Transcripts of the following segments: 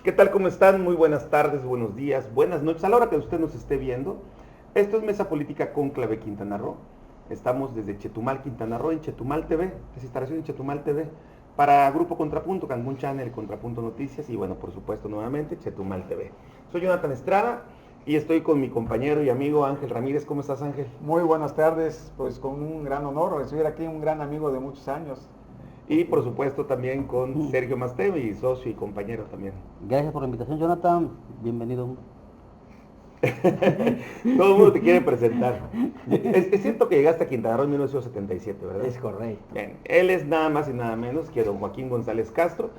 ¿Qué tal? ¿Cómo están? Muy buenas tardes, buenos días, buenas noches, a la hora que usted nos esté viendo. Esto es Mesa Política Cónclave Quintana Roo. Estamos desde Chetumal, Quintana Roo, en Chetumal TV, es instalación en Chetumal TV, para Grupo Contrapunto, Cancún Channel, Contrapunto Noticias y bueno, por supuesto, nuevamente, Chetumal TV. Soy Jonathan Estrada y estoy con mi compañero y amigo Ángel Ramírez. ¿Cómo estás, Ángel? Muy buenas tardes, pues con un gran honor recibir aquí un gran amigo de muchos años. Y por supuesto también con Sergio Masté, mi socio y compañero también. Gracias por la invitación, Jonathan. Bienvenido. Todo el mundo te quiere presentar. Es cierto que llegaste a Quintana Roo en 1977, ¿verdad? Es correcto. Bien, él es nada más y nada menos que don Joaquín González Castro.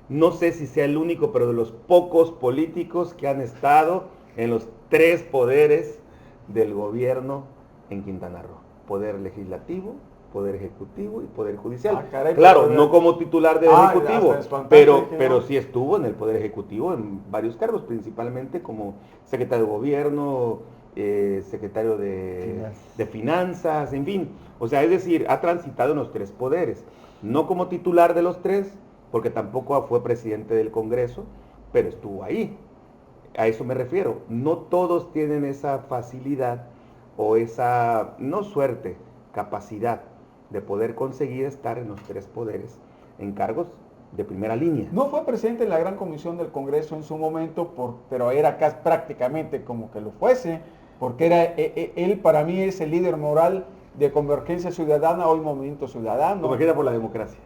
No sé si sea el único, pero de los pocos políticos que han estado en los tres poderes del gobierno en Quintana Roo. Poder legislativo, poder ejecutivo y poder judicial. Ah, caray, claro, pero- no como titular del Ah, ejecutivo, hasta espantante, que pero no. sí estuvo en el poder ejecutivo en varios cargos, principalmente como secretario de gobierno, secretario de finanzas, en fin. O sea, es decir, ha transitado en los tres poderes. No como titular de los tres, porque tampoco fue presidente del Congreso, pero estuvo ahí. A eso me refiero. No todos tienen esa facilidad o esa, no suerte, capacidad de poder conseguir estar en los tres poderes en cargos de primera línea. No fue presidente de la Gran Comisión del Congreso en su momento, pero era casi prácticamente como que lo fuese, porque él para mí es el líder moral de Convergencia Ciudadana, hoy Movimiento Ciudadano. Convergida por la democracia.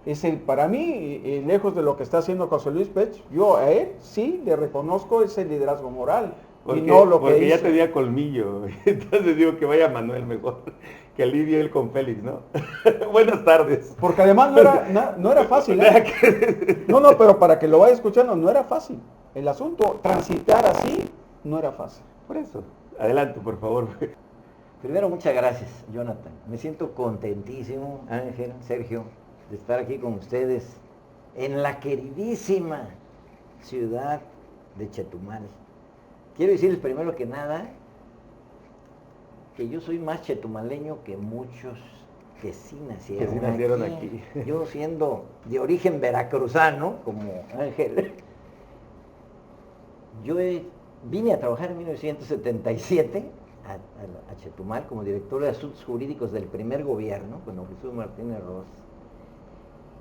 Es el, para mí, lejos de lo que está haciendo José Luis Pech, yo a él sí le reconozco ese liderazgo moral. Porque, y no lo que porque ya hizo. tenía colmillo. Entonces digo que vaya Manuel mejor, que alivie él con Félix, ¿no? Buenas tardes. Porque además no era fácil. No, pero para que lo vaya escuchando, no era fácil. El asunto, transitar así, no era fácil. Por eso, adelante, por favor. Primero, muchas gracias, Jonathan. Me siento contentísimo, Ángel, Sergio, de estar aquí con ustedes en la queridísima ciudad de Chetumal. Quiero decirles primero que nada que yo soy más chetumaleño que muchos que sí nacieron, aquí. Yo siendo de origen veracruzano, como Ángel, vine a trabajar en 1977 a Chetumal como director de asuntos jurídicos del primer gobierno, con don Jesús Martínez Ross.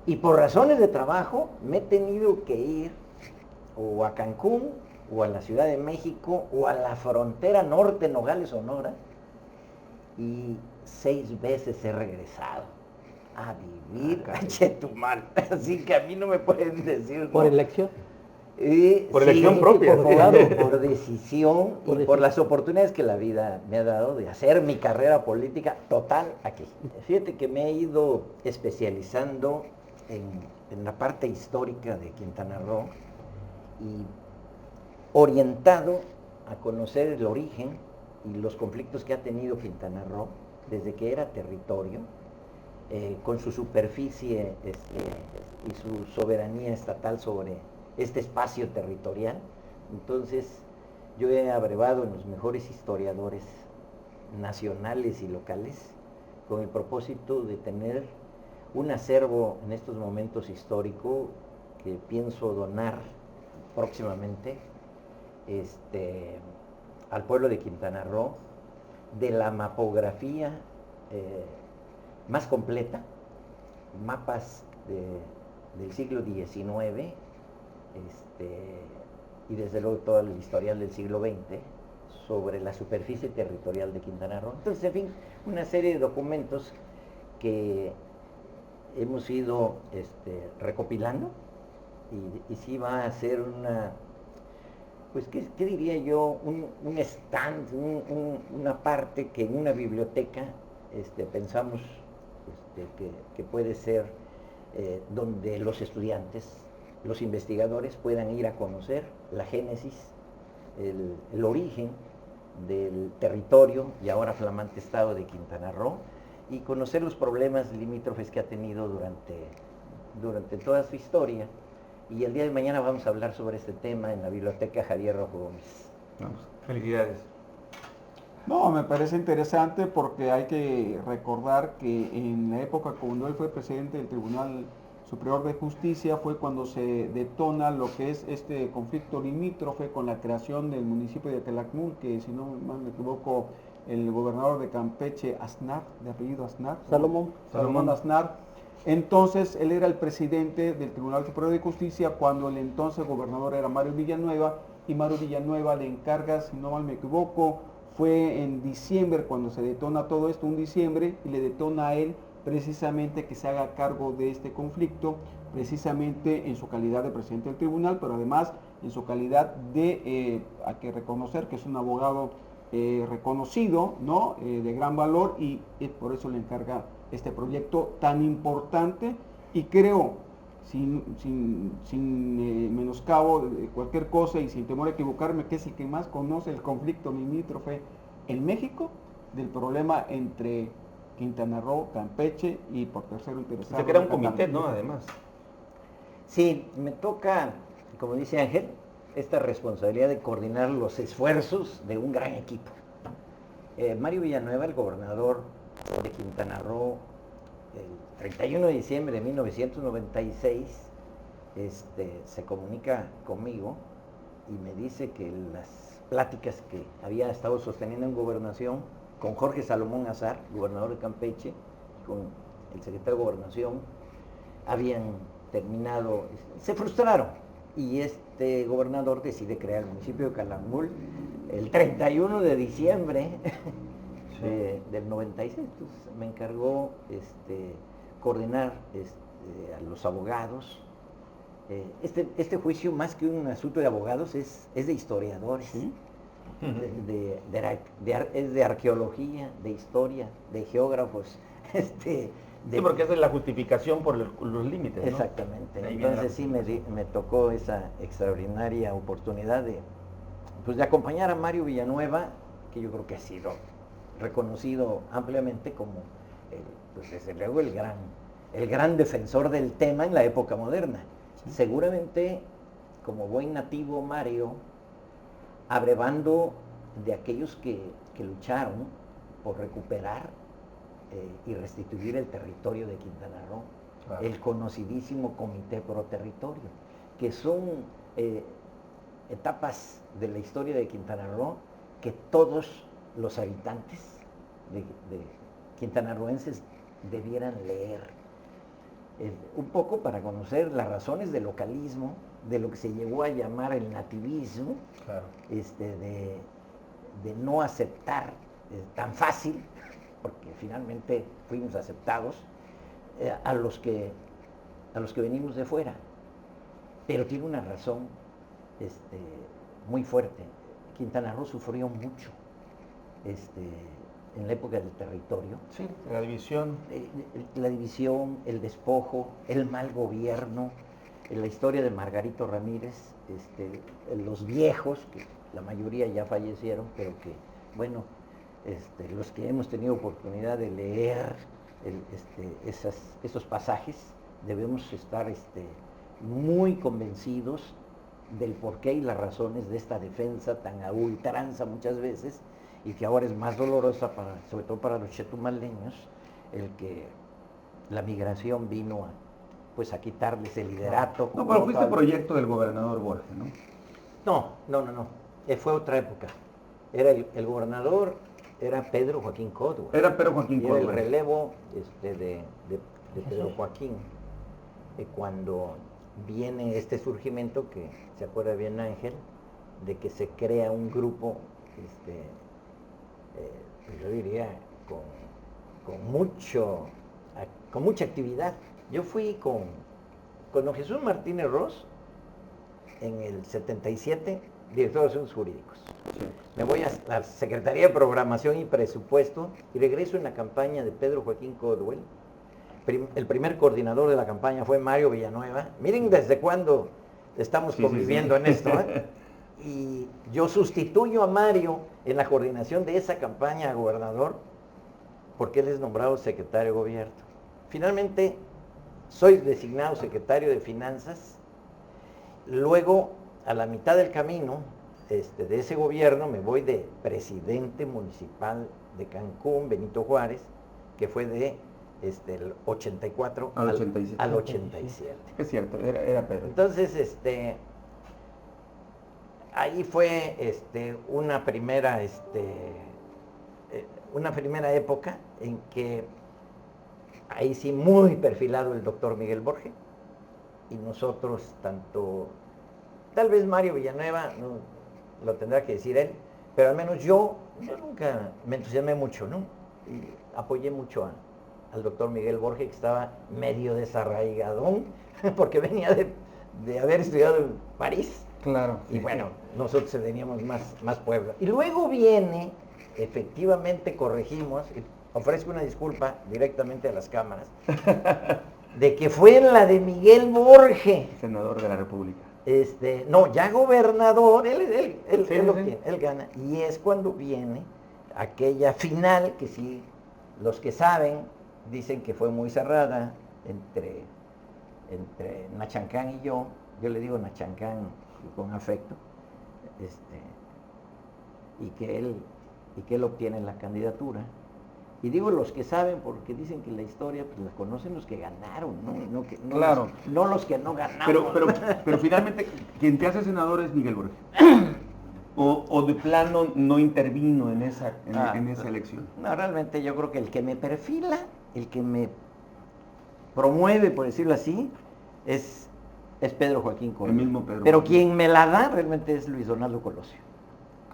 Y por razones de trabajo me he tenido que ir o a Cancún, o a la Ciudad de México, o a la frontera norte, Nogales, Sonora, y 6 veces he regresado a vivir a Chetumal. Así que a mí no me pueden decir... ¿Por no. elección? Por elección propia. Por decisión y por las oportunidades que la vida me ha dado de hacer mi carrera política total aquí. Fíjate que me he ido especializando en la parte histórica de Quintana Roo y orientado a conocer el origen y los conflictos que ha tenido Quintana Roo desde que era territorio, con su superficie y su soberanía estatal sobre este espacio territorial. Entonces, yo he abrevado en los mejores historiadores nacionales y locales con el propósito de tener un acervo en estos momentos histórico que pienso donar próximamente al pueblo de Quintana Roo, de la mapografía más completa, mapas del siglo XIX, y desde luego todo el historial del siglo XX sobre la superficie territorial de Quintana Roo. Entonces, en fin, una serie de documentos que hemos ido recopilando y sí va a ser una, pues, ¿qué diría yo? Un stand, una parte que en una biblioteca pensamos que puede ser donde los estudiantes, los investigadores puedan ir a conocer la génesis, el origen del territorio y ahora flamante estado de Quintana Roo y conocer los problemas limítrofes que ha tenido durante toda su historia. Y el día de mañana vamos a hablar sobre este tema en la Biblioteca Javier Rojo Gómez. Vamos, felicidades. No, me parece interesante porque hay que recordar que en la época cuando él fue presidente del Tribunal Superior de Justicia fue cuando se detona lo que es este conflicto limítrofe con la creación del municipio de Calakmul, que si no mal me equivoco, el gobernador de Campeche, Aznar, de apellido Aznar, Salomón Aznar. Entonces él era el presidente del Tribunal Superior de Justicia cuando el entonces gobernador era Mario Villanueva, y Mario Villanueva le encarga, si no mal me equivoco, fue en diciembre cuando se detona todo esto, un diciembre, y le detona a él precisamente que se haga cargo de este conflicto, precisamente en su calidad de presidente del tribunal, pero además en su calidad de, hay que reconocer que es un abogado reconocido, ¿no? De gran valor, y por eso le encarga este proyecto tan importante, y creo, sin menoscabo de cualquier cosa y sin temor a equivocarme, que es el que más conoce el conflicto limítrofe en México del problema entre Quintana Roo, Campeche y por tercero interesado. Se crea un comité, ¿no? Además. Sí, me toca, como dice Ángel, esta responsabilidad de coordinar los esfuerzos de un gran equipo. Mario Villanueva, el gobernador de Quintana Roo, el 31 de diciembre de 1996, se comunica conmigo y me dice que las pláticas que había estado sosteniendo en gobernación con Jorge Salomón Azar, gobernador de Campeche, con el secretario de Gobernación, habían terminado, se frustraron, y este gobernador decide crear el municipio de Calakmul el 31 de diciembre del 96. Entonces me encargó coordinar a los abogados. Este juicio, más que un asunto de abogados, es de historiadores. ¿Sí? Es de arqueología, de historia, de geógrafos. Sí, porque esa es la justificación por los límites, ¿no? Exactamente. Entonces sí me tocó esa extraordinaria oportunidad de acompañar a Mario Villanueva, que yo creo que ha sido reconocido ampliamente como, desde luego, el gran defensor del tema en la época moderna. Sí. Seguramente, como buen nativo Mario, abrevando de aquellos que lucharon por recuperar y restituir el territorio de Quintana Roo, claro. El conocidísimo Comité Pro Territorio, que son etapas de la historia de Quintana Roo que todos los habitantes de quintanarroenses debieran leer, un poco para conocer las razones del localismo, de lo que se llegó a llamar el nativismo, claro. De no aceptar tan fácil, porque finalmente fuimos aceptados, a los que venimos de fuera. Pero tiene una razón muy fuerte. Quintana Roo sufrió mucho en la época del territorio. Sí, la división. La división, el despojo, el mal gobierno, la historia de Margarito Ramírez, los viejos, que la mayoría ya fallecieron, pero que, bueno, los que hemos tenido oportunidad de leer esos pasajes, debemos estar muy convencidos del porqué y las razones de esta defensa tan a ultranza muchas veces, y que ahora es más dolorosa, sobre todo para los chetumaleños, el que la migración vino a quitarles el liderato. No, pero fuiste proyecto del gobernador Borges, ¿no? No. Fue otra época. Era el gobernador, era Pedro Joaquín Códua. Era Pedro Joaquín Códua. Era el relevo de Pedro Joaquín. Cuando viene este surgimiento, que se acuerda bien Ángel, de que se crea un grupo, yo diría, con mucha actividad. Yo fui con don Jesús Martínez Ross en el 77, director de Asuntos Jurídicos. Sí. Me voy a la Secretaría de Programación y Presupuesto y regreso en la campaña de Pedro Joaquín Codwell. El primer coordinador de la campaña fue Mario Villanueva. Miren desde cuándo estamos conviviendo en esto, ¿eh? Y yo sustituyo a Mario en la coordinación de esa campaña a gobernador, porque él es nombrado secretario de gobierno. Finalmente, soy designado secretario de Finanzas. Luego, a la mitad del camino de ese gobierno, me voy de presidente municipal de Cancún, Benito Juárez, que fue de el 84 al 87. Al 87. Es cierto, era Pedro. Entonces, ahí fue una primera época en que ahí sí muy perfilado el doctor Miguel Borge, y nosotros tal vez Mario Villanueva, no, lo tendrá que decir él, pero al menos yo nunca me entusiasmé mucho, ¿no? Y apoyé mucho al doctor Miguel Borge, que estaba medio desarraigadón, porque venía de haber estudiado en París. Claro. Y bueno, nosotros teníamos más pueblo. Y luego viene, efectivamente corregimos, y ofrezco una disculpa directamente a las cámaras, de que fue la de Miguel Borge. Senador de la República. No, ya gobernador, él gana. Y es cuando viene aquella final, que sí, los que saben, dicen que fue muy cerrada entre Nachancán y yo le digo Nachancán con afecto, y que él obtiene la candidatura. Y digo los que saben porque dicen que la historia pues la conocen los que ganaron, no claro. No los que no ganamos. Pero finalmente quien te hace senador es Miguel Borge. O de plano no intervino en esa elección. No, realmente yo creo que el que me perfila, el que me promueve, por decirlo así, es Pedro Joaquín Córdoba. El mismo Pedro. Pero quien me la da realmente es Luis Donaldo Colosio.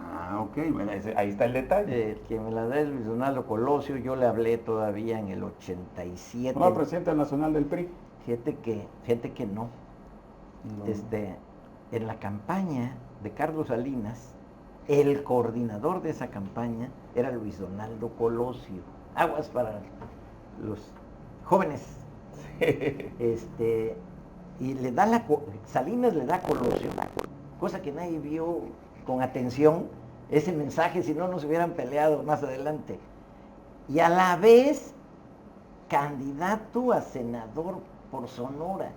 Ah, ok, bueno, ahí está el detalle. Quien me la da es Luis Donaldo Colosio. Yo le hablé todavía en el 87. No, presidente nacional del PRI. Fíjate que no. En la campaña de Carlos Salinas, el coordinador de esa campaña era Luis Donaldo Colosio. Aguas para los jóvenes. Y Salinas le da a Colosio, cosa que nadie vio con atención, ese mensaje, si no nos hubieran peleado más adelante. Y a la vez, candidato a senador por Sonora.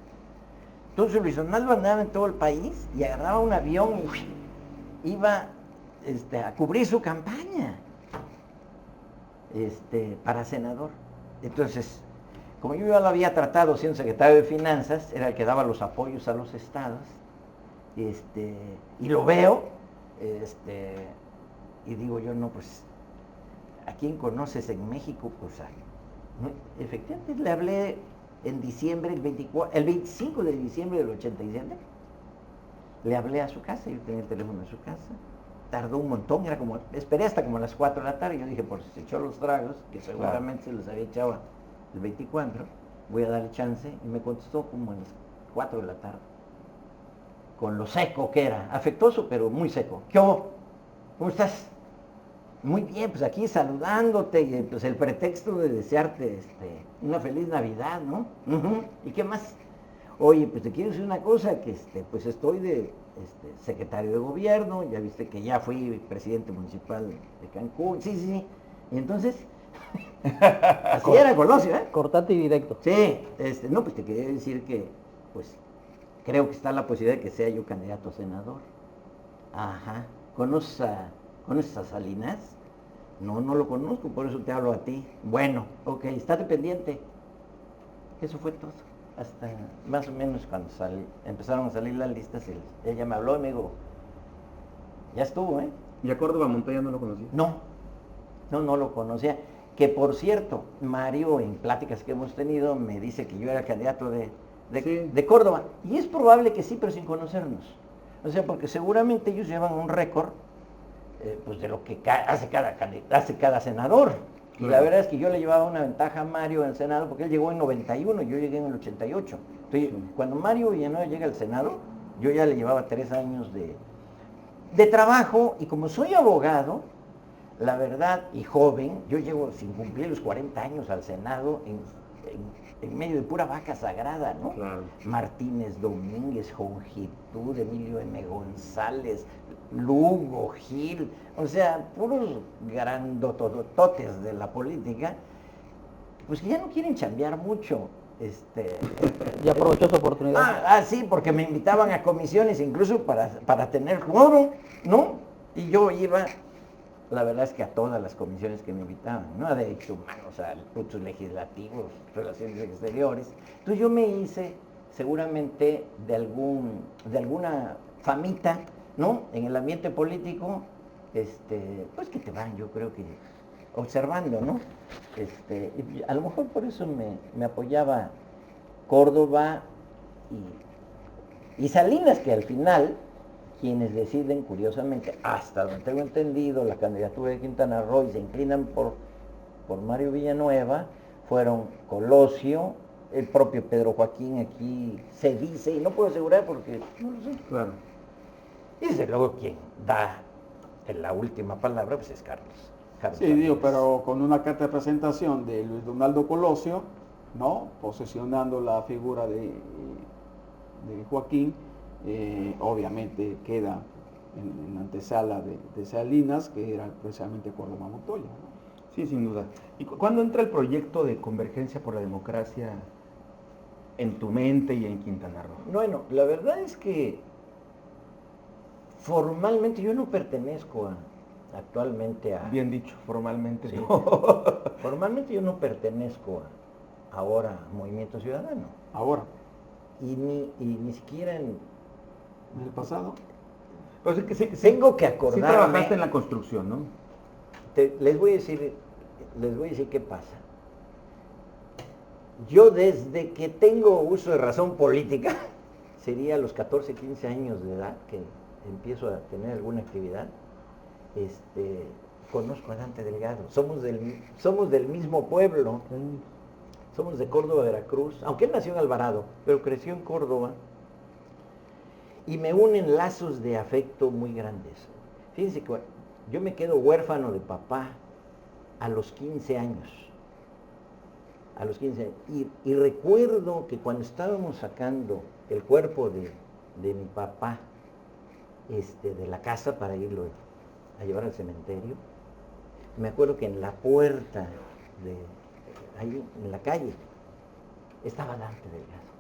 Entonces Luis Donaldo andaba en todo el país y agarraba un avión y iba a cubrir su campaña para senador. Entonces, como yo ya lo había tratado siendo secretario de Finanzas, era el que daba los apoyos a los estados, y lo veo, y digo yo, no, pues, ¿a quién conoces en México? Pues, efectivamente le hablé en diciembre, el 25 de diciembre del 87, le hablé a su casa, yo tenía el teléfono en su casa, tardó un montón, esperé hasta como las 4 de la tarde, yo dije, por si se echó los tragos, que seguramente se los había echado el 24, voy a darle chance, y me contestó como a las 4 de la tarde, con lo seco que era, afectuoso pero muy seco. ¿Qué hubo? ¿Cómo estás? Muy bien, pues aquí saludándote, y pues el pretexto de desearte una feliz Navidad, ¿no? ¿Y qué más? Oye, pues te quiero decir una cosa, que pues estoy de secretario de gobierno, ya viste que ya fui presidente municipal de Cancún, sí, y entonces, así era Colosio, ¿eh? Cortate y directo. Sí, no, pues te quería decir que, pues, creo que está la posibilidad de que sea yo candidato a senador. Ajá, ¿conoces a Salinas? No lo conozco, por eso te hablo a ti. Bueno, ok, estate pendiente. Eso fue todo. Hasta más o menos cuando empezaron a salir las listas, ella me habló y me dijo, ya estuvo, ¿eh? ¿Y a Córdoba Montoya no lo conocía? No lo conocía. Que por cierto, Mario, en pláticas que hemos tenido, me dice que yo era candidato de Córdoba. Y es probable que sí, pero sin conocernos. O sea, porque seguramente ellos llevan un récord pues de lo que hace cada senador. Y la verdad es que yo le llevaba una ventaja a Mario en el Senado, porque él llegó en 91, yo llegué en el 88. Entonces, cuando Mario Villanueva llega al Senado, yo ya le llevaba 3 años de trabajo, y como soy abogado, la verdad, y joven, yo llego sin cumplir los 40 años al Senado en medio de pura vaca sagrada, ¿no? Claro. Martínez Domínguez, Jongitud, Emilio M. González, Lugo, Gil, o sea, puros grandotototes de la política, pues que ya no quieren chambear mucho. Y aprovechó su oportunidad. Sí, porque me invitaban a comisiones incluso para tener quórum, ¿no? Y yo iba la verdad es que a todas las comisiones que me invitaban, ¿no? A derechos humanos, a asuntos legislativos, relaciones exteriores. Entonces yo me hice seguramente de alguna famita, ¿no? En el ambiente político, pues que te van, yo creo que observando, ¿no? Y a lo mejor por eso me apoyaba Córdoba y Salinas, que al final quienes deciden, curiosamente, hasta donde tengo entendido, la candidatura de Quintana Roo y se inclinan por Mario Villanueva, fueron Colosio, el propio Pedro Joaquín, aquí se dice, y no puedo asegurar porque no lo sé. Claro. Y desde luego quien da la última palabra, pues es Carlos. Sí, digo, pero con una carta de presentación de Luis Donaldo Colosio, ¿no? Posesionando la figura de Joaquín, obviamente queda en la antesala de Salinas, que era precisamente Córdoba Montoya, ¿no? Sí, sin duda. ¿Y cuándo entra el proyecto de Convergencia por la Democracia en tu mente y en Quintana Roo? Bueno, la verdad es que formalmente yo no pertenezco actualmente a... Bien dicho, formalmente. Sí. No. Formalmente yo no pertenezco ahora a Movimiento Ciudadano. Ahora, Y ni siquiera en el pasado. Pero sí que sí, Tengo que sí acordarme. trabajaste en la construcción, ¿no? Les voy a decir qué pasa. Yo desde que tengo uso de razón política, sería a los 14, 15 años de edad que empiezo a tener alguna actividad, conozco a Dante Delgado. Somos del mismo pueblo. Somos de Córdoba, Veracruz, aunque él nació en Alvarado, pero creció en Córdoba, y me unen lazos de afecto muy grandes. Fíjense que yo me quedo huérfano de papá a los 15 años. A los 15 años. Y recuerdo que cuando estábamos sacando el cuerpo de mi papá de la casa para irlo a llevar al cementerio, me acuerdo que en la puerta ahí en la calle estaba Dante Delgado.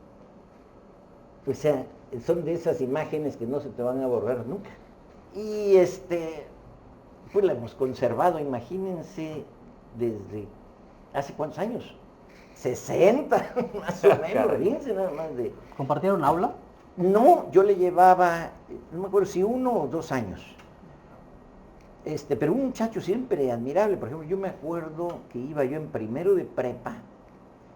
O sea, son de esas imágenes que no se te van a borrar nunca. Y pues la hemos conservado, imagínense, desde ¿hace cuántos años? 60, más o menos, fíjense nada más de... ¿Compartieron aula? No, yo le llevaba, no me acuerdo si 1 o 2 años. Pero un muchacho siempre admirable. Por ejemplo, yo me acuerdo que iba yo en primero de prepa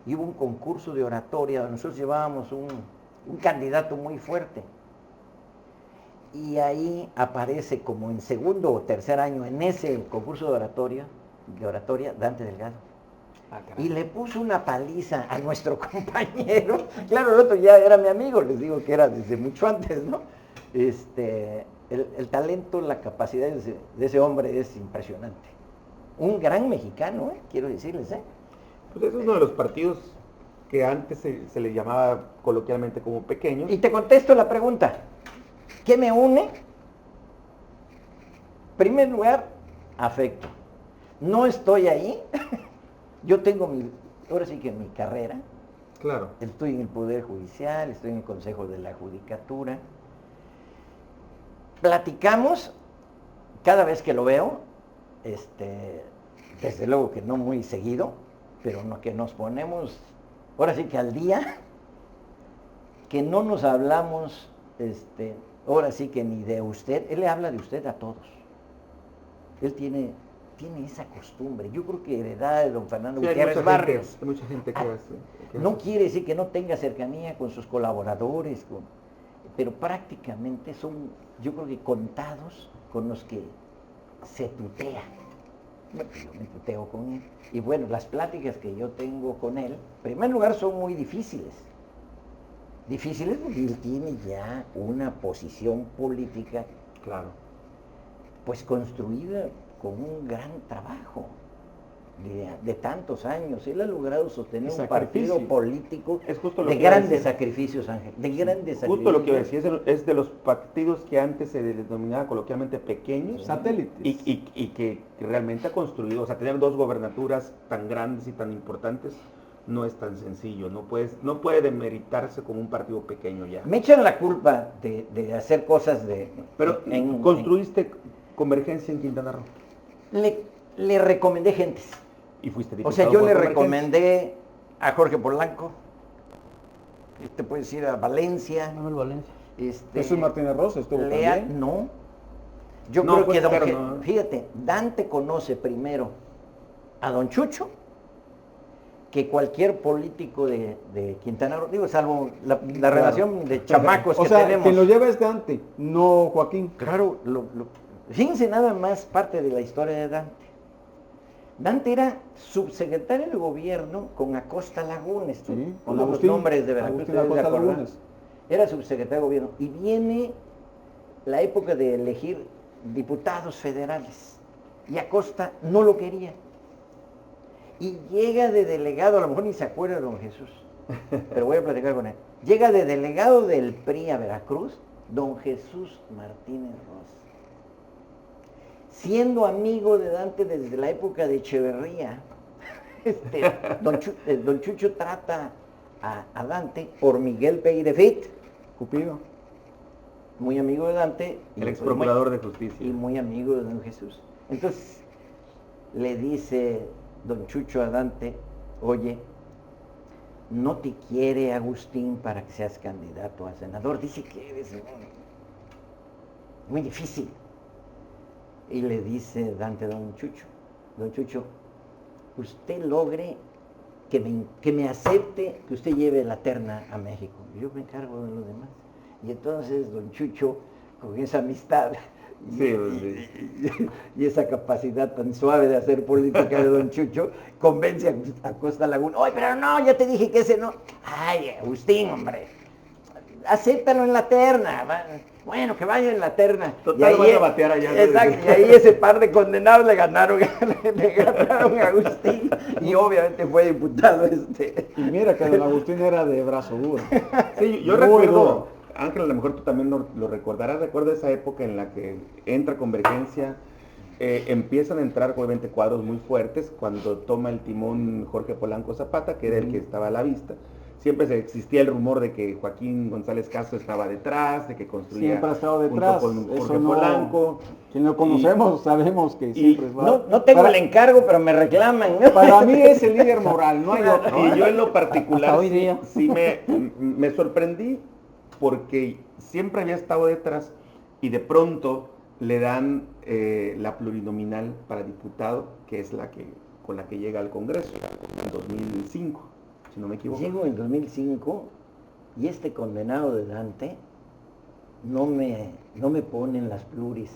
y hubo un concurso de oratoria donde nosotros llevábamos un candidato muy fuerte. Y ahí aparece como en segundo o tercer año en ese concurso de oratoria Dante Delgado. Y le puso una paliza a nuestro compañero. Claro, el otro ya era mi amigo, les digo que era desde mucho antes, ¿no? El talento, la capacidad de ese hombre es impresionante. Un gran mexicano, quiero decirles. Pues es uno de los partidos que antes se le llamaba coloquialmente como pequeños. Y te contesto la pregunta, ¿qué me une? En primer lugar, afecto. No estoy ahí, yo tengo ahora sí que mi carrera. Claro. Estoy en el Poder Judicial, estoy en el Consejo de la Judicatura. Platicamos cada vez que lo veo, desde luego que no muy seguido, pero que nos ponemos, ahora sí que al día, que no nos hablamos, ahora sí que ni de usted, él le habla de usted a todos. Él tiene esa costumbre, yo creo que heredada de don Fernando Gutiérrez Barrios. Hay mucha gente que No quiere decir que no tenga cercanía con sus colaboradores, pero prácticamente son, yo creo que contados con los que se tutea. Bueno, yo me tuteo con él. Y bueno, las pláticas que yo tengo con él, en primer lugar, son muy difíciles. Difíciles porque él tiene ya una posición política, claro, pues construida con un gran trabajo de tantos años. Él ha logrado sostener un partido político de grandes sacrificios, Ángel, de grandes sacrificios. Justo lo que decía, es de los partidos que antes se denominaba coloquialmente pequeños, satélites, y que realmente ha construido, o sea, tener 2 gobernaturas tan grandes y tan importantes no es tan sencillo, no puede demeritarse como un partido pequeño ya. Me echan la culpa de hacer cosas Pero construiste Convergencia en Quintana Roo. le recomendé gentes. ¿Y fuiste O diputado sea, yo por le Convergencia? recomendé a Jorge Polanco, te puedes ir a Valencia, Manuel Valencia. Jesús Martínez Rosa estuvo también. No, yo No, creo pues, que pero no. fíjate, Dante conoce primero a don Chucho que cualquier político de Quintana Roo, digo, salvo la relación de chamacos O que sea, tenemos. quien lo lleva es Dante, no Joaquín. Claro, fíjense nada más parte de la historia de Dante. Dante era subsecretario de gobierno con Acosta Lagunes, Sí, con con los Agustín, nombres de Veracruz. Agustín ustedes se Acosta acuerdan. Lagunes. Era subsecretario de gobierno y viene la época de elegir diputados federales y Acosta no lo quería. Y llega de delegado, a lo mejor ni se acuerda de don Jesús, pero voy a platicar con él. Llega de delegado del PRI a Veracruz, don Jesús Martínez Rosa. Siendo amigo de Dante desde la época de Echeverría, don Chucho trata a Dante por Miguel Peirefit, Cupido. muy amigo de Dante. El ex procurador de justicia. Y muy amigo de don Jesús. Entonces, le dice don Chucho a Dante, oye, no te quiere Agustín para que seas candidato a senador, dice que eres muy difícil. Y le dice Dante a don Chucho, usted logre que me acepte que usted lleve la terna a México. Yo me encargo de lo demás. Y entonces don Chucho, con esa amistad y esa capacidad tan suave de hacer política de don Chucho, convence a Acosta Laguna. Oye, pero no, ya te dije que ese no. Ay, Agustín, hombre, acéptalo en la terna. Bueno, que vaya en la terna. Total, y ahí, van a batear allá. Exacto, y ahí ese par de condenados le ganaron a Agustín. Y obviamente fue diputado Y mira que don Agustín era de brazo duro. Sí, yo Muy recuerdo, duro. Ángel, a lo mejor tú también lo recordarás, recuerdo esa época en la que entra Convergencia, empiezan a entrar obviamente cuadros muy fuertes, cuando toma el timón Jorge Polanco Zapata, que era el que estaba a la vista. Siempre existía el rumor de que Joaquín González Castro estaba detrás, de que construía Siempre ha estado detrás. junto con Eso Jorge no- Polanco. Quien lo conocemos sabemos que siempre es No tengo el encargo, pero me reclaman. Para mí es el líder moral, no hay otro. Y yo en lo particular Hasta hoy día. sí me sorprendí porque siempre había estado detrás y de pronto le dan la plurinominal para diputado, que es con la que llega al Congreso en 2005, si no me equivoco. Llego en 2005 y este condenado de Dante no me pone en las pluris.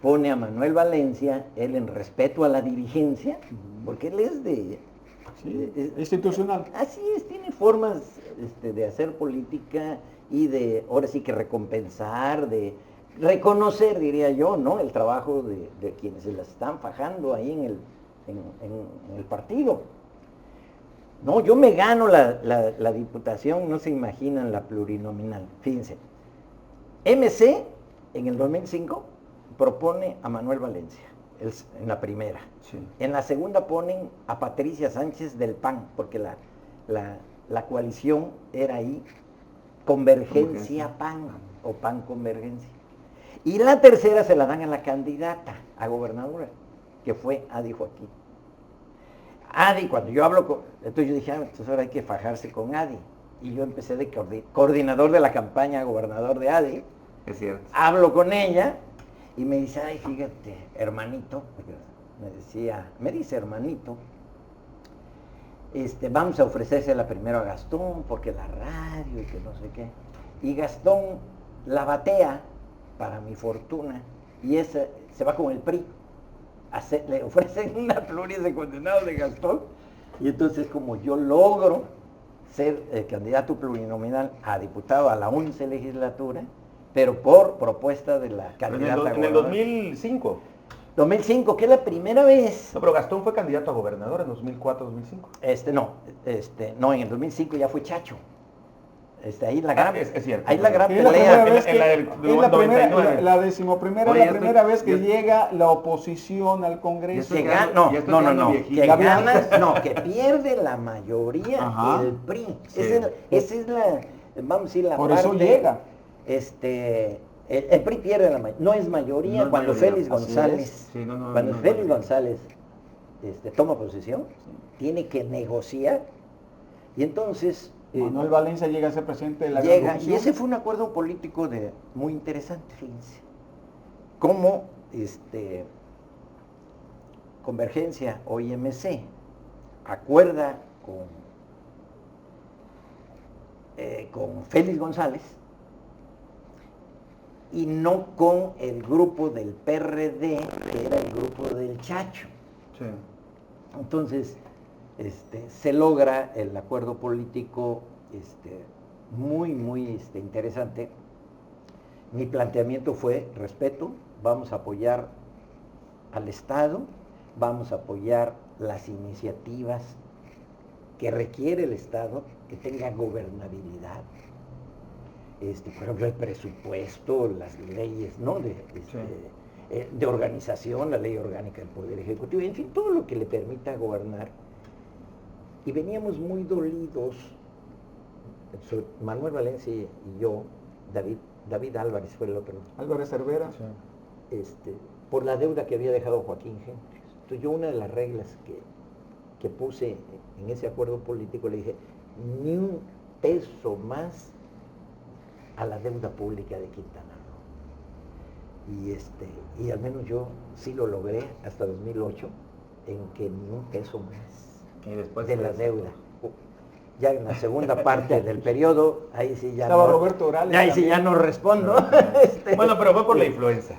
Pone a Manuel Valencia, él en respeto a la dirigencia, porque él es de... Sí, institucional. Así es, tiene formas de hacer política y de, ahora sí que recompensar, de reconocer, diría yo, ¿no? El trabajo de quienes se la están fajando ahí en el partido. No, yo me gano la diputación, no se imaginan la plurinominal. Fíjense, MC en el 2005 propone a Manuel Valencia en la primera. Sí. En la segunda ponen a Patricia Sánchez del PAN, porque la coalición era ahí Convergencia PAN o PAN Convergencia. Y la tercera se la dan a la candidata a gobernadora, que fue Adi Joaquín. Adi, cuando yo hablo entonces yo dije, entonces ahora hay que fajarse con Adi. Y yo empecé de coordinador de la campaña a gobernador de Adi. Es cierto. Hablo con ella y me dice, ay, fíjate, hermanito, me dice hermanito, vamos a ofrecérsela primero a Gastón, porque la radio y que no sé qué. Y Gastón la batea, para mi fortuna, y esa se va con el PRI. Le ofrecen una pluris de condenado de Gastón, y entonces como yo logro ser candidato plurinominal a diputado a la 11 legislatura, pero por propuesta de la candidata En el 2005. 2005, que es la primera vez. No, pero Gastón fue candidato a gobernador en 2004-2005. No, en el 2005 ya fue Chacho. Ahí la gran, es cierto. ahí la gran Es la pelea. primera vez en la del es la 99. primera, la decimoprimera, Oye, la ya primera estoy- vez que ya- llega la oposición al Congreso. Ya Que estoy no, quedando no, no, viejito. que Ya ganas, no, que pierde la mayoría Ajá. el PRI. Sí. Esa es la, vamos a decir, la Por parte, eso llega. El PRI pierde no es mayoría. No es cuando mayoría, Félix así González, es. Sí, no cuando es Félix mayoría. González toma posesión, tiene que negociar, y entonces Manuel Valencia llega a ser presidente de la Gran llega, Comisión. y ese fue un acuerdo político muy interesante, fíjense, cómo Convergencia o IMC acuerda con Félix González y no con el grupo del PRD, que era el grupo del Chacho. Sí. Entonces, se logra el acuerdo político muy, muy interesante. Mi planteamiento fue respeto, vamos a apoyar al Estado, vamos a apoyar las iniciativas que requiere el Estado, que tenga gobernabilidad. Por ejemplo, el presupuesto, las leyes, ¿no? De organización, la ley orgánica del Poder Ejecutivo, en fin, todo lo que le permita gobernar. Y veníamos muy dolidos, Manuel Valencia y yo, David Álvarez fue el otro, Álvarez Cervera. Sí. por la deuda que había dejado Joaquín Hendrix. Entonces yo, una de las reglas que puse en ese acuerdo político, le dije, ni un peso más a la deuda pública de Quintana Roo. Y al menos yo sí lo logré hasta 2008, en que ni un peso más Y después de la deuda. Ya en la segunda parte del periodo, ahí sí ya Estaba no, Roberto Orales ahí sí también. ya no respondo. Bueno, pero fue por la influenza.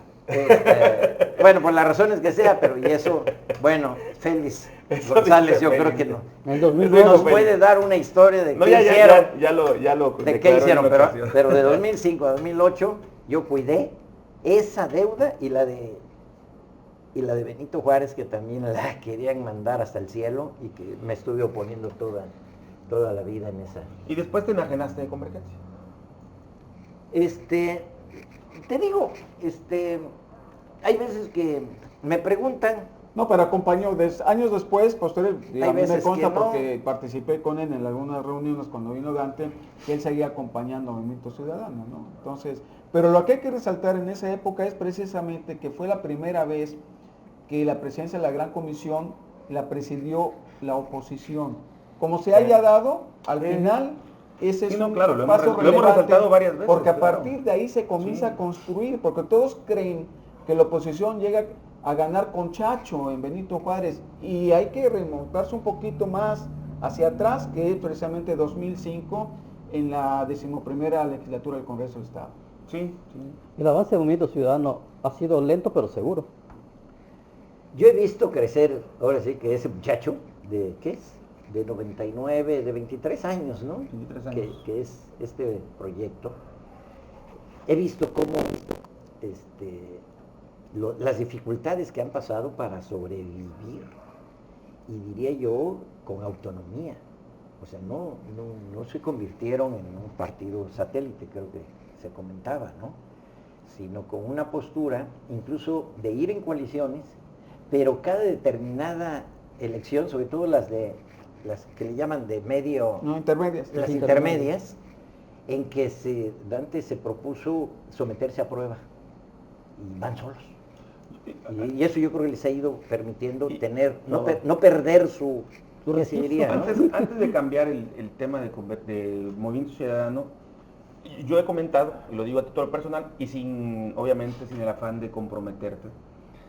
Bueno, por las razones que sea, pero y eso, bueno, Félix Eso González, dice yo creo Félix. que no. En 2009 Nos Félix. puede dar una historia de No, qué ya hicieron, lo de qué declaró en hicieron, una ocasión. pero de 2005 a 2008 yo cuidé esa deuda y la de Benito Juárez, que también la querían mandar hasta el cielo y que me estuve oponiendo toda la vida en esa. Y después te enajenaste de Convergencia. Te digo, hay veces que me preguntan. No, pero acompañó años después, posterior, Hay a mí me veces consta que no. porque participé con él en algunas reuniones cuando vino Dante, que él seguía acompañando a Movimiento Ciudadano, ¿no? Entonces, pero lo que hay que resaltar en esa época es precisamente que fue la primera vez que la presidencia de la Gran Comisión la presidió la oposición. Como se haya dado, al final, ese Sí, es no, un claro, lo paso hemos relevante, resaltado varias veces, porque a claro. partir de ahí se comienza Sí. a construir, porque todos creen que la oposición llega a ganar con Chacho en Benito Juárez, y hay que remontarse un poquito más hacia atrás, que es precisamente 2005, en la 11ª legislatura del Congreso del Estado. Sí, sí. El avance del Movimiento Ciudadano ha sido lento pero seguro. Yo he visto crecer, ahora sí, que ese muchacho ¿qué es? De 99, de 23 años, ¿no? 23 años. Que es este proyecto. He visto cómo las dificultades que han pasado para sobrevivir, y diría yo, con autonomía. O sea, no se convirtieron en un partido satélite, creo que se comentaba, ¿no? Sino con una postura, incluso de ir en coaliciones, pero cada determinada elección, sobre todo las que le llaman de medio, No, intermedias. las intermedias, en que Dante se propuso someterse a prueba, y van solos. Y eso yo creo que les ha ido permitiendo tener, no perder su residería, ¿no? Antes de cambiar el tema del Movimiento Ciudadano, yo he comentado, y lo digo a título personal, y obviamente sin el afán de comprometerte,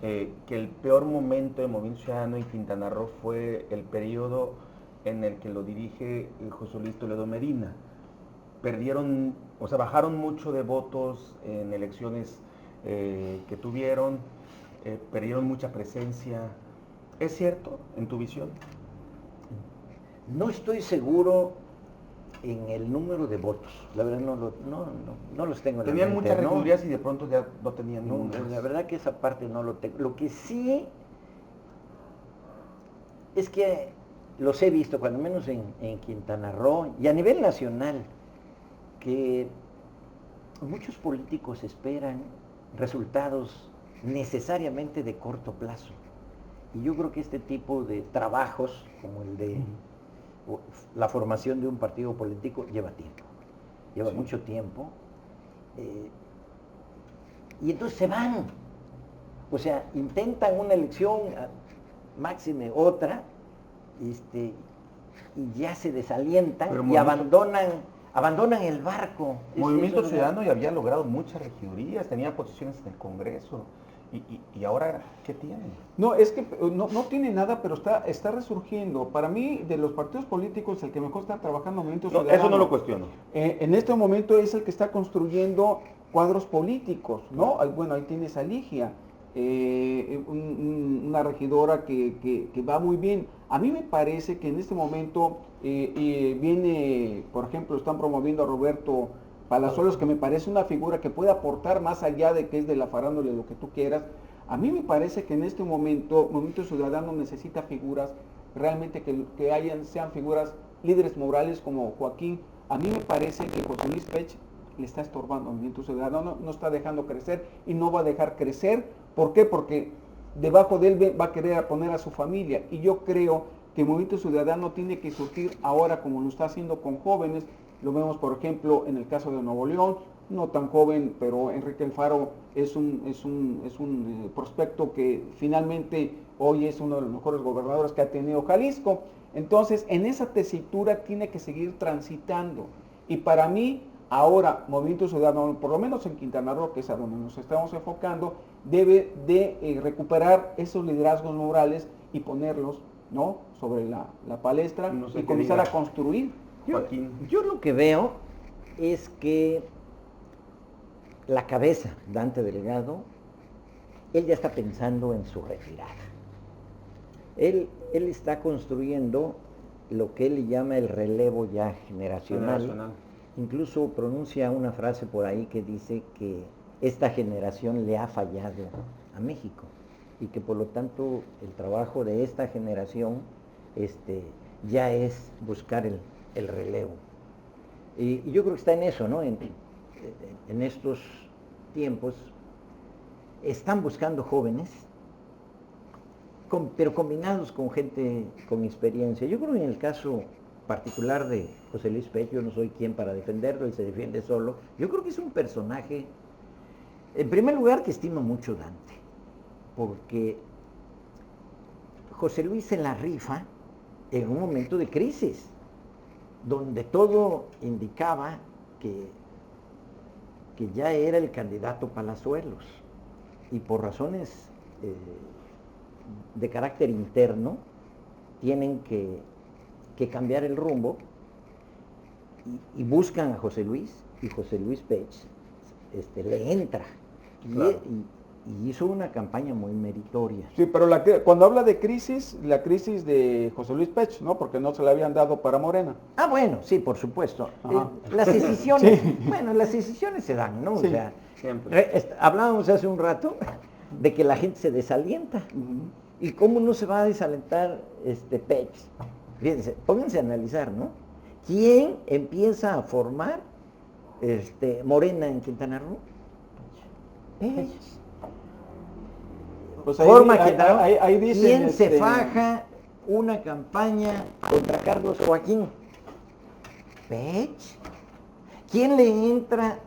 que el peor momento de Movimiento Ciudadano en Quintana Roo fue el periodo en el que lo dirige José Luis Toledo Medina. Bajaron mucho de votos en elecciones que tuvieron, perdieron mucha presencia. ¿Es cierto en tu visión? No estoy seguro en el número de votos, la verdad no los tengo en la Tenían mente, muchas ¿no? regidurías y de pronto ya no tenían No, ninguna. la verdad que esa parte no lo tengo. Lo que sí es que los he visto, cuando menos en Quintana Roo y a nivel nacional, que muchos políticos esperan resultados necesariamente de corto plazo. Y yo creo que este tipo de trabajos, como el de la formación de un partido político, lleva tiempo, lleva mucho tiempo. y entonces se van. O sea, intentan una elección, máxime otra, y ya se desalientan y abandonan el barco. Movimiento Ciudadano ya había logrado muchas regidurías, tenía posiciones en el Congreso. ¿Y ahora qué tiene? No, es que no tiene nada, pero está resurgiendo. Para mí, de los partidos políticos, el que mejor está trabajando Movimiento Ciudadano. Eso no lo cuestiono. En este momento es el que está construyendo cuadros políticos, ¿no? Bueno, ahí tienes a Ligia, una regidora que va muy bien. A mí me parece que en este momento viene, por ejemplo, están promoviendo a Roberto Palazuelos, que me parece una figura que puede aportar más allá de que es de la farándula, lo que tú quieras. A mí me parece que en este momento, Movimiento Ciudadano necesita figuras realmente sean figuras líderes morales como Joaquín. A mí me parece que José Luis Pech le está estorbando al Movimiento Ciudadano, no está dejando crecer y no va a dejar crecer. ¿Por qué? Porque debajo de él va a querer poner a su familia. Y yo creo que el Movimiento Ciudadano tiene que surgir ahora como lo está haciendo con jóvenes. Lo vemos, por ejemplo, en el caso de Nuevo León, no tan joven, pero Enrique Alfaro es un prospecto que finalmente hoy es uno de los mejores gobernadores que ha tenido Jalisco. Entonces, en esa tesitura tiene que seguir transitando. Y para mí, ahora, Movimiento Ciudadano, por lo menos en Quintana Roo, que es a donde nos estamos enfocando, debe de recuperar esos liderazgos morales y ponerlos, ¿no?, sobre la palestra y comenzar a construir. Yo lo que veo es que la cabeza, Dante Delgado, él ya está pensando en su retirada. Él está construyendo lo que él llama el relevo ya generacional. Incluso pronuncia una frase por ahí que dice que esta generación le ha fallado a México y que por lo tanto el trabajo de esta generación ya es buscar el relevo. Y yo creo que está en eso, ¿no? En estos tiempos están buscando jóvenes, pero combinados con gente con experiencia. Yo creo que en el caso particular de José Luis Pech, yo no soy quien para defenderlo, él se defiende solo. Yo creo que es un personaje, en primer lugar, que estimo mucho Dante, porque José Luis se la rifa en un momento de crisis, donde todo indicaba que ya era el candidato Palazuelos, y por razones de carácter interno tienen que cambiar el rumbo y buscan a José Luis, y José Luis Pech le entra. Claro. Y hizo una campaña muy meritoria. Sí, pero cuando habla de crisis, la crisis de José Luis Pech, ¿no? Porque no se la habían dado para Morena. Ah, bueno, sí, por supuesto. Las decisiones, sí. Bueno, las decisiones se dan, ¿no? Sí, o sea, hablábamos hace un rato de que la gente se desalienta. Uh-huh. ¿Y cómo no se va a desalentar Pech? Fíjense, pónganse a analizar, ¿no? ¿Quién empieza a formar Morena en Quintana Roo? Pech. Pues ahí dicen, ¿quién se faja una campaña contra Carlos Joaquín? Pech. ¿Quién le entra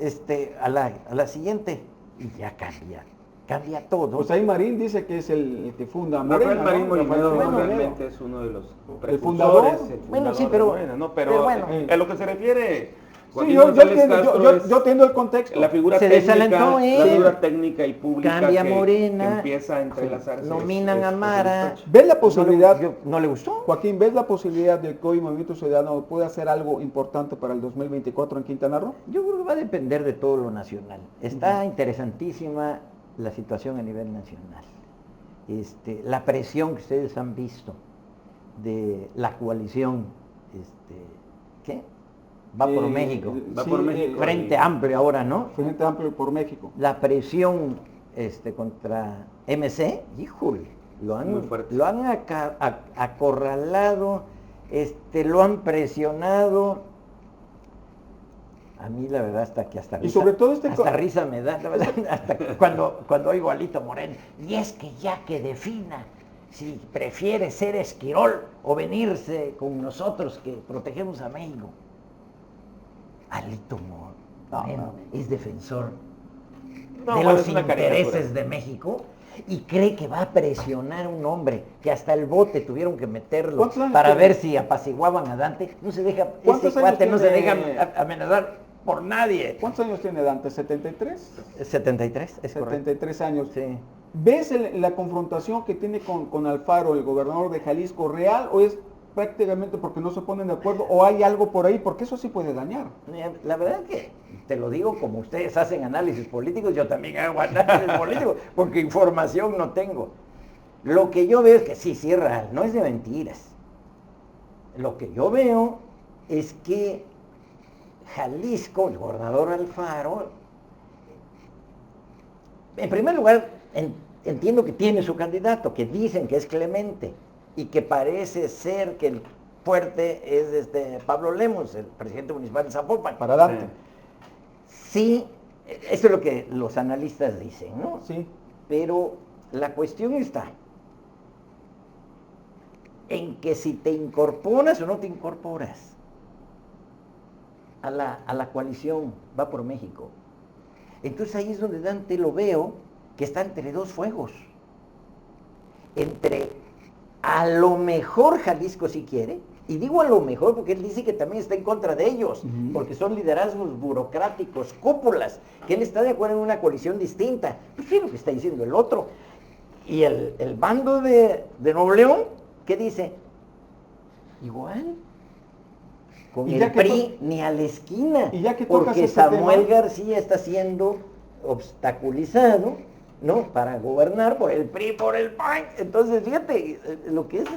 a la siguiente? Y ya cambia todo. Pues ahí Marín dice que es el que funda Morena. Rafael Marín Molinero realmente es uno de los el fundador. Bueno, sí, pero Morena, ¿no? Pero bueno, a lo que se refiere. Sí, yo entiendo el contexto. La figura se técnica, desalentó la figura técnica y pública cambia que Morena, empieza a entrelazarse. Nominan a Mara. ¿Ves la posibilidad? ¿No le gustó? Joaquín, ¿ves la posibilidad de que hoy Movimiento Ciudadano pueda hacer algo importante para el 2024 en Quintana Roo? Yo creo que va a depender de todo lo nacional. Está interesantísima la situación a nivel nacional. La presión que ustedes han visto de la coalición, ¿qué? Va por México. Va por México. Frente Amplio ahora, ¿no? Frente Amplio por México. La presión contra MC, híjole, lo han acorralado, lo han presionado. A mí la verdad hasta risa, y sobre todo hasta risa me da, la verdad, hasta cuando oigo a Alito Moreno. Y es que ya que defina si prefiere ser Esquirol o venirse con nosotros que protegemos a México. Alito Moreno es defensor No, de bueno, los es una caricatura. intereses de México y cree que va a presionar a un hombre que hasta el bote tuvieron que meterlo para ver si apaciguaban a Dante. No se deja, ese cuate no se deja amenazar por nadie. ¿Cuántos años tiene Dante? ¿73? 73, es correcto. 73 años. Sí. ¿Ves la confrontación que tiene con Alfaro, el gobernador de Jalisco, real o es prácticamente porque no se ponen de acuerdo o hay algo por ahí? Porque eso sí puede dañar. La verdad que, te lo digo, como ustedes hacen análisis políticos, yo también hago análisis políticos, porque información no tengo. Lo que yo veo es que sí es real, no es de mentiras. Lo que yo veo es que Jalisco, el gobernador Alfaro, en primer lugar, entiendo que tiene su candidato, que dicen que es Clemente, y que parece ser que el fuerte es Pablo Lemos, el presidente municipal de Zapopan. Para Dante. Sí, eso es lo que los analistas dicen, ¿no? Sí. Pero la cuestión está en que si te incorporas o no te incorporas a la coalición Va por México. Entonces ahí es donde Dante lo veo, que está entre dos fuegos. Entre a lo mejor Jalisco si quiere, y digo a lo mejor porque él dice que también está en contra de ellos, porque son liderazgos burocráticos, cúpulas, que él está de acuerdo en una coalición distinta. Pues sí, lo que está diciendo el otro. Y el bando de Nuevo León, ¿qué dice? Igual. Con el PRI ni a la esquina, y ya que porque Samuel García está siendo obstaculizado, ¿no? Para gobernar por el PRI, por el PAN. Entonces, fíjate, lo que es...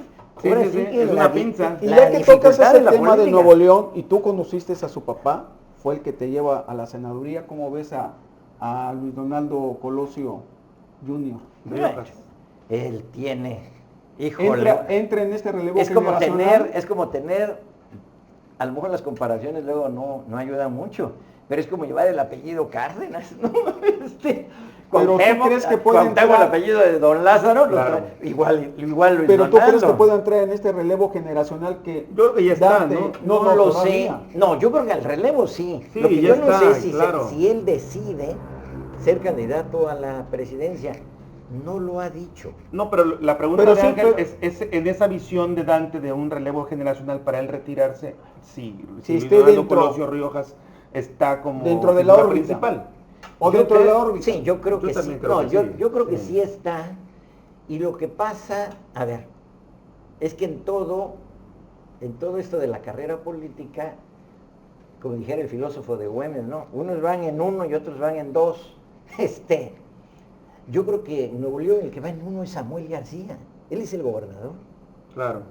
Sí, ahora sí, sí sí, que es una pinza. Y ya que tocas ese tema de política. Nuevo León y tú conociste a su papá, fue el que te lleva a la senaduría, ¿cómo ves a Luis Donaldo Colosio Jr.? Él tiene, híjole, entra en este relevo es como generacional. tener, a lo mejor las comparaciones luego no ayudan mucho, pero es como llevar el apellido Cárdenas, ¿no? Pero ¿tú crees que puede entrar el apellido de Don Lázaro? Claro. Igual Luis Pero tú crees Donaldo. que puede entrar en este relevo generacional que... Yo creo que ya está, Dante, ¿no? No lo todavía. sé. No, yo creo que al relevo sí. Sí, Lo que ya yo no está, sé claro. si él decide ser candidato a la presidencia. No lo ha dicho. No, pero la pregunta Pero de sí, Ángel pero- es en esa visión de Dante de un relevo generacional para él retirarse, sí, Si Luis esté Donaldo dentro- Colosio Riojas está como dentro de la figura órbita. principal. O Yo dentro de creo- la órbita. Sí, yo creo Yo que sí. también creo No, que yo, sí. yo creo que Sí. sí está. Y lo que pasa, a ver, es que en todo esto de la carrera política, como dijera el filósofo de Güemes, ¿no? Unos van en uno y otros van en dos. Yo creo que en Nuevo León el que va en uno es Samuel García. Él es el gobernador. Claro.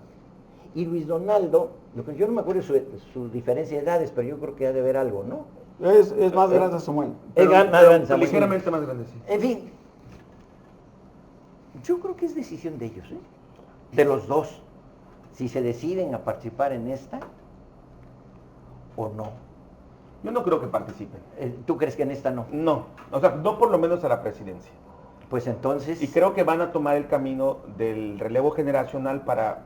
Y Luis Donaldo, yo no me acuerdo su diferencia de edades, pero yo creo que ha de haber algo, ¿no? Es más grande Samuel. Es más Pero grande, Samuel. ligeramente más grande, sí. En fin, yo creo que es decisión de ellos, ¿eh? De los dos, si se deciden a participar en esta o no. Yo no creo que participen. ¿Tú crees que en esta no? No, o sea, no por lo menos a la presidencia. Pues entonces... Y creo que van a tomar el camino del relevo generacional para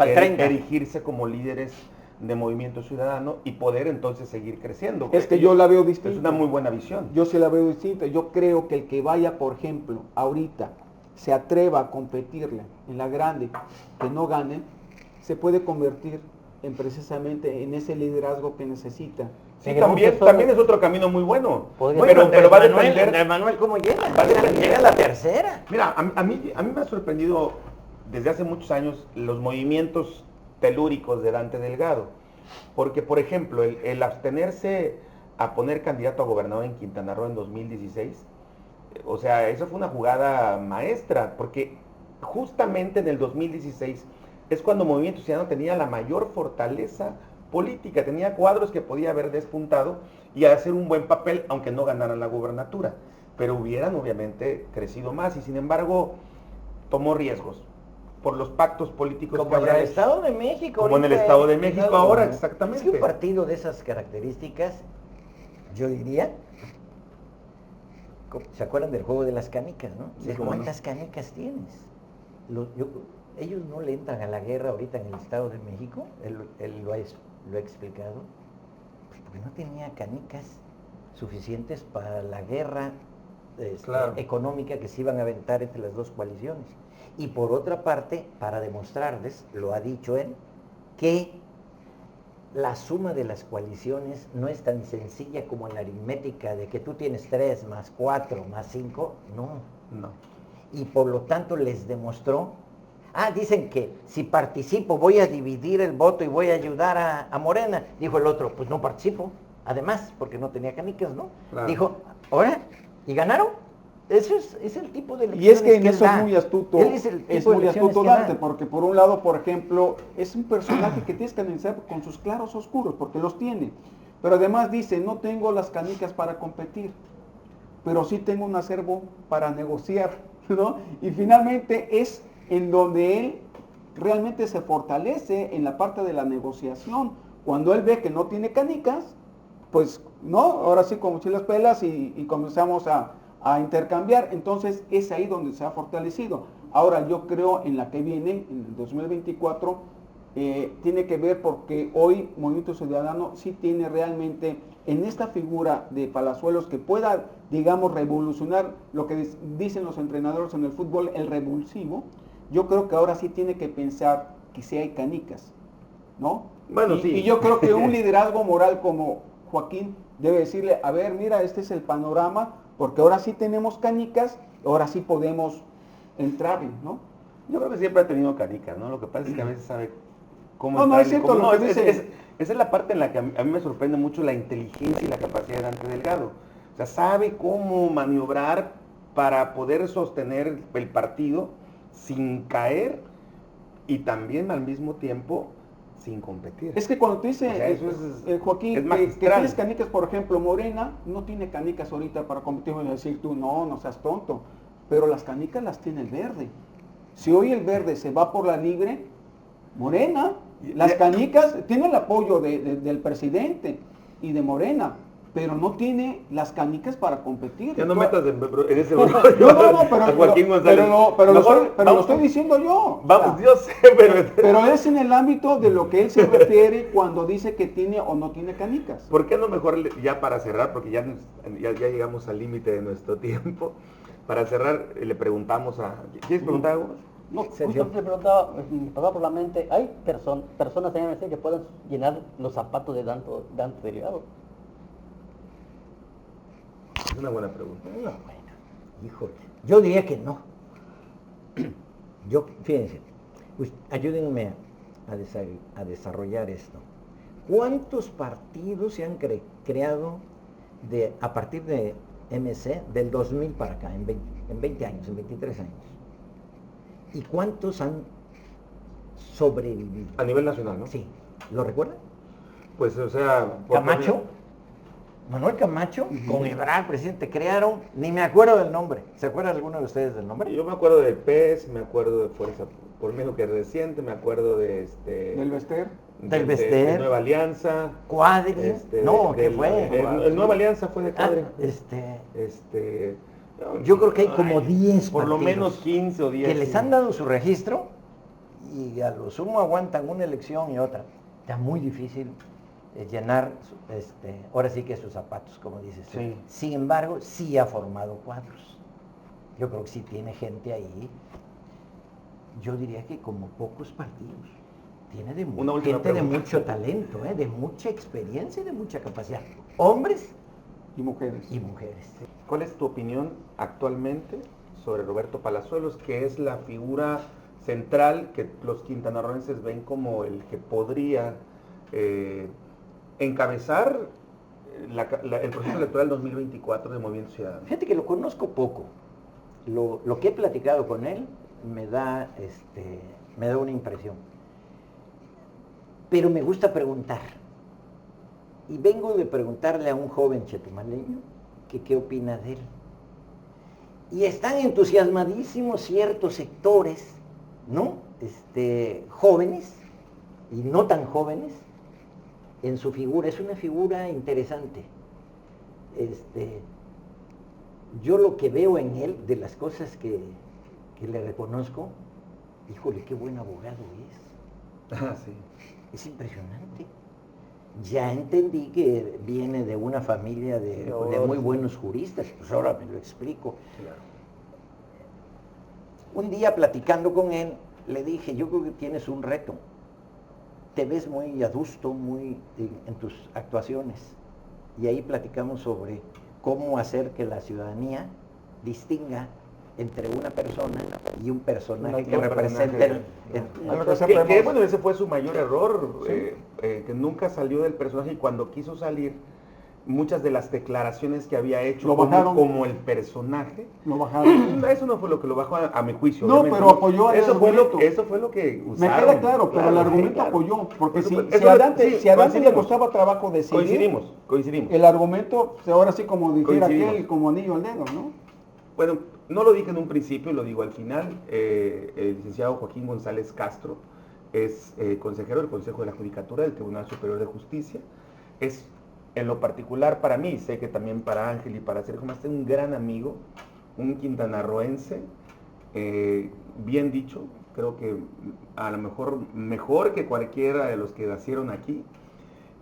el 30. erigirse como líderes de Movimiento Ciudadano y poder entonces seguir creciendo. Es que yo la veo distinta. Es una muy buena visión. Yo sí la veo distinta. Yo creo que el que vaya, por ejemplo, ahorita, se atreva a competirle en la grande, que no gane, se puede convertir en precisamente en ese liderazgo que necesita. Sí, también es otro camino muy bueno. Bueno, Pero va a Andrés depender. Manuel, ¿cómo llega? Va a depender. Llega a la tercera. Mira, a mí me ha sorprendido desde hace muchos años los movimientos telúricos de Dante Delgado. Porque, por ejemplo, el abstenerse a poner candidato a gobernador en Quintana Roo en 2016, o sea, eso fue una jugada maestra, porque justamente en el 2016 es cuando Movimiento Ciudadano tenía la mayor fortaleza política, tenía cuadros que podía haber despuntado y hacer un buen papel, aunque no ganaran la gubernatura, pero hubieran obviamente crecido más y sin embargo tomó riesgos por los pactos políticos Como que en el habrá hecho. Estado de México. Como en el ahorita, Estado de México ahora, ¿no? exactamente. Es que un partido de esas características, yo diría, ¿se acuerdan del juego de las canicas, no? Sí, cómo no. ¿Cuántas canicas tienes? Ellos no le entran a la guerra ahorita en el Estado de México, él lo ha explicado, pues porque no tenía canicas suficientes para la guerra Claro. económica que se iban a aventar entre las dos coaliciones. Y por otra parte, para demostrarles, lo ha dicho él, que la suma de las coaliciones no es tan sencilla como en la aritmética de que tú tienes 3 más 4 más 5, no. No. Y por lo tanto les demostró, dicen que si participo voy a dividir el voto y voy a ayudar a Morena. Dijo el otro, pues no participo, además, porque no tenía canicas, ¿no? Claro. Dijo, ¿ahora? ¿Y ganaron? Eso es el tipo de Y es que en él eso da. es muy astuto, Él es el tipo de muy elecciones astuto que da. Dante, porque por un lado, por ejemplo, es un personaje que tienes que analizar con sus claros oscuros, porque los tiene. Pero además dice, no tengo las canicas para competir, pero sí tengo un acervo para negociar, ¿no? Y finalmente es en donde él realmente se fortalece en la parte de la negociación. Cuando él ve que no tiene canicas, pues, ¿no? Ahora sí, como si las pelas y comenzamos a intercambiar. Entonces es ahí donde se ha fortalecido. Ahora yo creo en la que viene, en el 2024, tiene que ver porque hoy Movimiento Ciudadano sí tiene realmente en esta figura de Palazuelos que pueda, digamos, revolucionar lo que dicen los entrenadores en el fútbol, el revulsivo. Yo creo que ahora sí tiene que pensar que sí hay canicas, ¿no? Bueno, sí. Y yo creo que un liderazgo moral como Joaquín debe decirle, a ver, mira, este es el panorama, porque ahora sí tenemos canicas, ahora sí podemos entrarle, ¿no? Yo creo que siempre ha tenido canicas, ¿no? Lo que pasa es que a veces sabe cómo No, no, es entrarle, cierto cómo- lo que dice. esa es la parte en la que a mí me sorprende mucho la inteligencia y la capacidad de Dante Delgado. O sea, sabe cómo maniobrar para poder sostener el partido sin caer y también al mismo tiempo sin competir. Es que cuando te dice, O sea, eso es Joaquín, que magistral. tienes canicas, por ejemplo, Morena no tiene canicas ahorita para competir, y decir tú, no seas tonto, pero las canicas las tiene el verde. Si hoy el verde se va por la libre, Morena, las canicas, tiene el apoyo del presidente y de Morena, pero no tiene las canicas para competir. Ya no metas en ese No, pero, a Joaquín González. lo estoy diciendo yo. Vamos, O sea, yo sé, pero es en el ámbito de lo que él se refiere cuando dice que tiene o no tiene canicas. ¿Por qué no mejor, ya para cerrar, porque ya llegamos al límite de nuestro tiempo, para cerrar le preguntamos a... ¿Quieres preguntar algo? No, justo Sergio. te preguntaba, me pasaba por la mente, ¿hay personas en MC que puedan llenar los zapatos de Dante Delgado? Es una buena pregunta. No, bueno, híjole. Yo diría que no. Fíjense, ayúdenme a desarrollar esto. ¿Cuántos partidos se han creado a partir de MC del 2000 para acá, en 20 años, en 23 años? ¿Y cuántos han sobrevivido? A nivel nacional, ¿no? Sí. ¿Lo recuerdan? Pues, o sea... Camacho, Manuel Camacho, con Ebrard, presidente, crearon, ni me acuerdo del nombre. ¿Se acuerda alguno de ustedes del nombre? Yo me acuerdo de PES, me acuerdo de Fuerza, por lo menos que es reciente, me acuerdo de Del Bester. Del Bester. de Nueva Alianza. Cuadri, ¿qué fue? El Nueva Alianza fue de Cuadri. Yo creo que hay como 10 por lo partidos menos 15 o 10. que les han dado su registro y a lo sumo aguantan una elección y otra. Está muy difícil llenar, ahora sí que sus zapatos, como dices tú. Sí. Sin embargo, sí ha formado cuadros. Yo creo que sí tiene gente ahí. Yo diría que como pocos partidos. Tiene gente de mucho talento, de mucha experiencia y de mucha capacidad. Hombres Y mujeres. y mujeres. ¿Cuál es tu opinión actualmente sobre Roberto Palazuelos, que es la figura central que los quintanarroenses ven como el que podría encabezar el proceso electoral 2024 de Movimiento Ciudadano? Fíjate que lo conozco poco. Lo que he platicado con él me da una impresión. Pero me gusta preguntar. Y vengo de preguntarle a un joven chetumaleño que qué opina de él. Y están entusiasmadísimos ciertos sectores, ¿no? Jóvenes y no tan jóvenes en su figura. Es una figura interesante. Yo lo que veo en él, de las cosas que le reconozco, híjole, qué buen abogado es. Ah, sí. Es impresionante. Ya entendí que viene de una familia de muy buenos juristas, pues ahora me lo explico. Claro. Un día platicando con él, le dije, yo creo que tienes un reto. Te ves muy adusto, muy en tus actuaciones. Y ahí platicamos sobre cómo hacer que la ciudadanía distinga entre una persona y un personaje que represente bueno, ese fue su mayor error, que nunca salió del personaje, y cuando quiso salir, muchas de las declaraciones que había hecho como el personaje, lo bajaron. Eso no fue lo que lo bajó a mi juicio. No, pero apoyó el argumento. Eso fue lo que usaron. Me queda claro, pero el argumento apoyó, porque si a Dante le costaba trabajo decidir, coincidimos. El argumento, ahora sí, como dijera aquel, como anillo al dedo, ¿no? Bueno, no lo dije en un principio, lo digo al final. El licenciado Joaquín González Castro es consejero del Consejo de la Judicatura del Tribunal Superior de Justicia. Es, en lo particular para mí, sé que también para Ángel y para Sergio Masté, un gran amigo, un quintanarroense, bien dicho, creo que a lo mejor que cualquiera de los que nacieron aquí,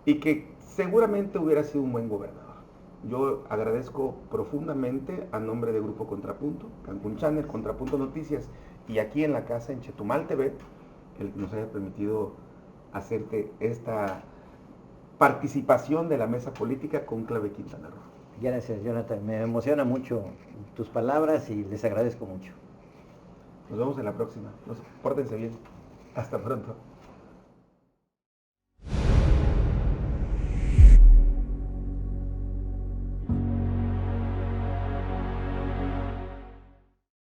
y que seguramente hubiera sido un buen gobernador. Yo agradezco profundamente a nombre de Grupo Contrapunto, Cancún Channel, Contrapunto Noticias, y aquí en la casa, en Chetumal TV, el que nos haya permitido hacerte esta participación de la mesa política con Clave Quintana Roo. Gracias, Jonathan. Me emociona mucho tus palabras y les agradezco mucho. Nos vemos en la próxima. Pórtense bien. Hasta pronto.